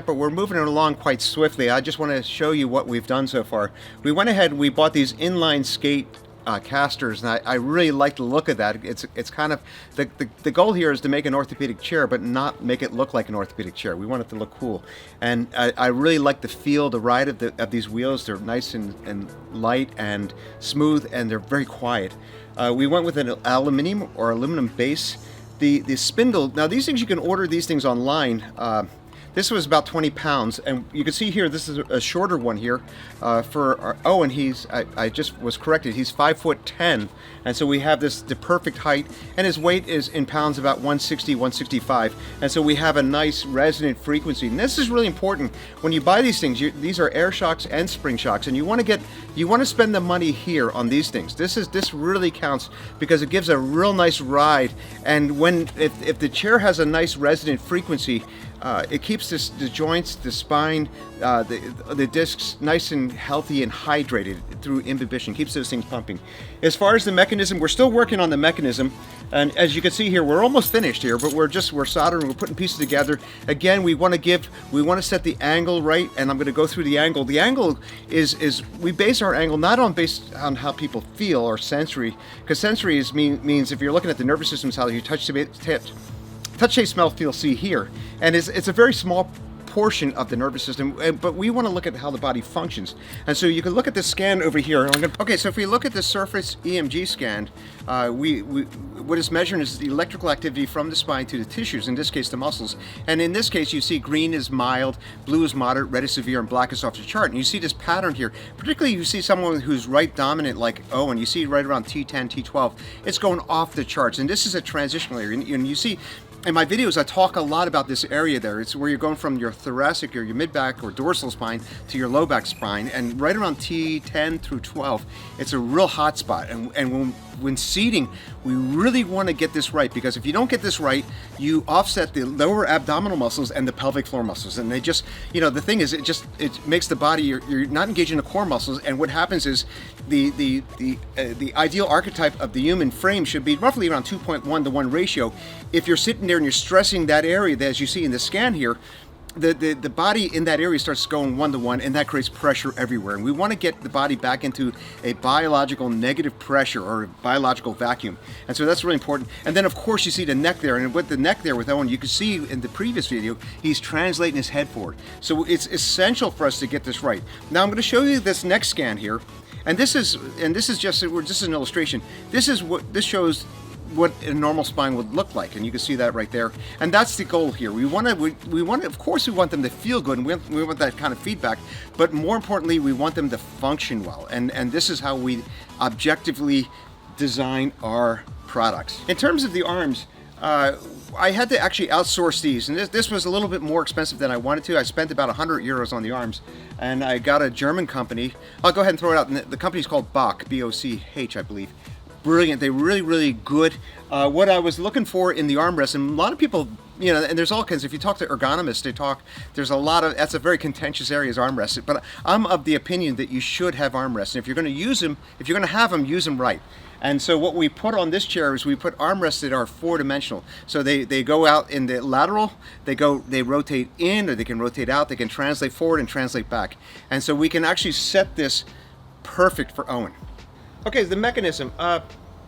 but we're moving it along quite swiftly. I just want to show you what we've done so far. We went ahead and we bought these inline skate casters, and I really like the look of that. It's kind of the goal here is to make an orthopedic chair, but not make it look like an orthopedic chair. We want it to look cool, and I really like the feel, the ride of these wheels. They're nice and light and smooth, and they're very quiet. We went with an aluminum base. The spindle. Now these things, you can order these things online. This was about 20 pounds, and you can see here this is a shorter one here for Owen. I just was corrected, he's 5'10", and so we have the perfect height, and his weight is in pounds about 160, 165, and so we have a nice resonant frequency. And this is really important when you buy these things. These are air shocks and spring shocks, and you want to spend the money here on these things. This really counts because it gives a real nice ride, and if the chair has a nice resonant frequency, it keeps the joints, the spine, the discs nice and healthy and hydrated through imbibition, keeps those things pumping. As far as the mechanism, we're still working on the mechanism, and as you can see here, we're almost finished here, but we're soldering, we're putting pieces together. Again, we want to set the angle right, and I'm going to go through the angle. The angle is we base our angle not based on how people feel or sensory, because sensory means if you're looking at the nervous system, how you touch, taste, smell, feel, see, hear, and it's a very small portion of the nervous system, but we want to look at how the body functions. And so you can look at the scan over here. Okay, so if we look at the surface EMG scan, what it's measuring is the electrical activity from the spine to the tissues, in this case the muscles. And in this case you see green is mild, blue is moderate, red is severe, and black is off the chart. And you see this pattern here. Particularly you see someone who's right dominant like Owen, you see right around T10, T12, it's going off the charts. And this is a transitional area. And you see in my videos, I talk a lot about this area there. It's where you're going from your thoracic or your mid-back or dorsal spine to your low back spine, and right around T10 through 12, it's a real hot spot. And when seating, we really want to get this right, because if you don't get this right, you offset the lower abdominal muscles and the pelvic floor muscles, and they just, the thing is, it makes the body, you're not engaging the core muscles, and what happens is the ideal archetype of the human frame should be roughly around 2.1 to 1 ratio. If you're sitting there and you're stressing that area, as you see in the scan here, the body in that area starts going 1 to 1, and that creates pressure everywhere. And we want to get the body back into a biological negative pressure or a biological vacuum. And so that's really important. And then of course you see the neck there, and with the neck there with Owen, you can see in the previous video, he's translating his head forward. So it's essential for us to get this right. Now I'm going to show you this next scan here. And this is just an illustration. This shows what a normal spine would look like, and you can see that right there. And that's the goal here. We want of course we want them to feel good, and we want that kind of feedback, but more importantly we want them to function well, and this is how we objectively design our products. In terms of the arms, I had to actually outsource these, and this was a little bit more expensive than I wanted to. I spent about 100 euros on the arms, and I got a German company. I'll go ahead and throw it out. The company's called Boch, B-O-C-H, I believe. Brilliant. They're really, really good. What I was looking for in the armrest, and a lot of people, and there's all kinds, if you talk to ergonomists, there's a lot of, that's a very contentious area, is armrests. But I'm of the opinion that you should have armrests. And if you're going to use them, if you're going to have them, use them right. And so what we put on this chair is we put armrests that are 4-dimensional. So they go out in the lateral, they rotate in, or they can rotate out, they can translate forward and translate back. And so we can actually set this perfect for Owen. Okay, the mechanism.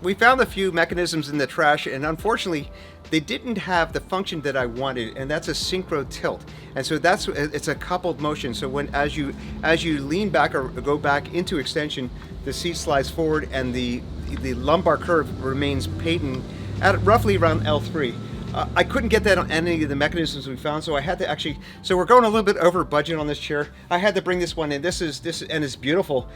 We found a few mechanisms in the trash, and unfortunately they didn't have the function that I wanted, and that's a synchro tilt. And so it's a coupled motion. So as you lean back or go back into extension, the seat slides forward, and the lumbar curve remains patent at roughly around L3. I couldn't get that on any of the mechanisms we found, so I had to actually. So we're going a little bit over budget on this chair. I had to bring this one in. This and it's beautiful.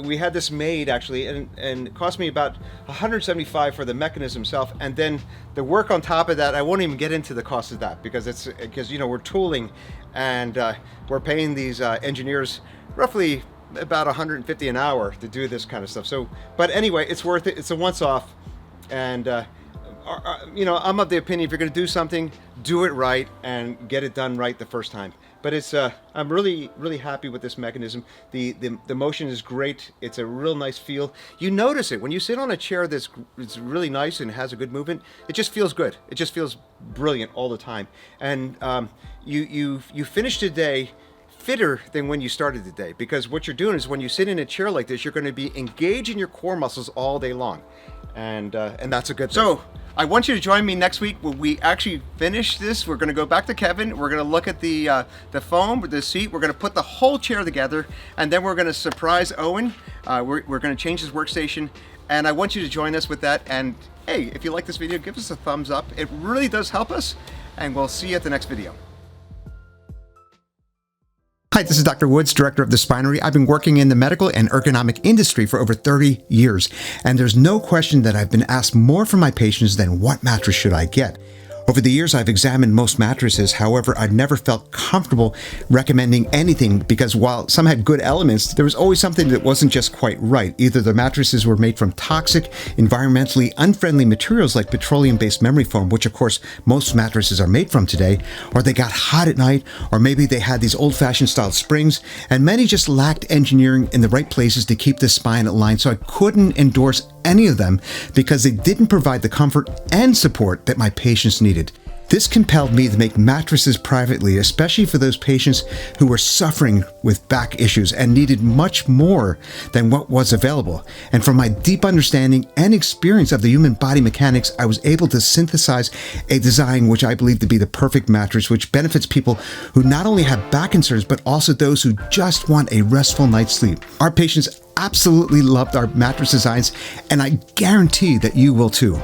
We had this made actually, and it cost me about 175 for the mechanism itself, and then the work on top of that. I won't even get into the cost of that because we're tooling, and we're paying these engineers roughly about 150 an hour to do this kind of stuff. So, but anyway, it's worth it. It's a once-off, and I'm of the opinion if you're going to do something, do it right and get it done right the first time. But I'm really, really happy with this mechanism. The motion is great. It's a real nice feel. You notice it when you sit on a chair that's really nice and has a good movement. It just feels good. It just feels brilliant all the time. And you finish the day fitter than when you started the day, because what you're doing is when you sit in a chair like this, you're going to be engaging your core muscles all day long, and that's a good thing. So I want you to join me next week when we actually finish this. We're going to go back to Kevin. We're going to look at the foam, the seat. We're going to put the whole chair together, and then we're going to surprise Owen. We're going to change his workstation, and I want you to join us with that. And hey, if you like this video, give us a thumbs up. It really does help us, and we'll see you at the next video. Hi, this is Dr. Woods, director of the Spinery. I've been working in the medical and ergonomic industry for over 30 years, and there's no question that I've been asked more from my patients than what mattress should I get. Over the years, I've examined most mattresses. However, I've never felt comfortable recommending anything because while some had good elements, there was always something that wasn't just quite right. Either the mattresses were made from toxic, environmentally unfriendly materials like petroleum-based memory foam, which of course most mattresses are made from today, or they got hot at night, or maybe they had these old-fashioned style springs, and many just lacked engineering in the right places to keep the spine aligned, so I couldn't endorse any of them because they didn't provide the comfort and support that my patients needed. This compelled me to make mattresses privately, especially for those patients who were suffering with back issues and needed much more than what was available. And from my deep understanding and experience of the human body mechanics, I was able to synthesize a design which I believe to be the perfect mattress, which benefits people who not only have back concerns, but also those who just want a restful night's sleep. Our patients absolutely loved our mattress designs, and I guarantee that you will too.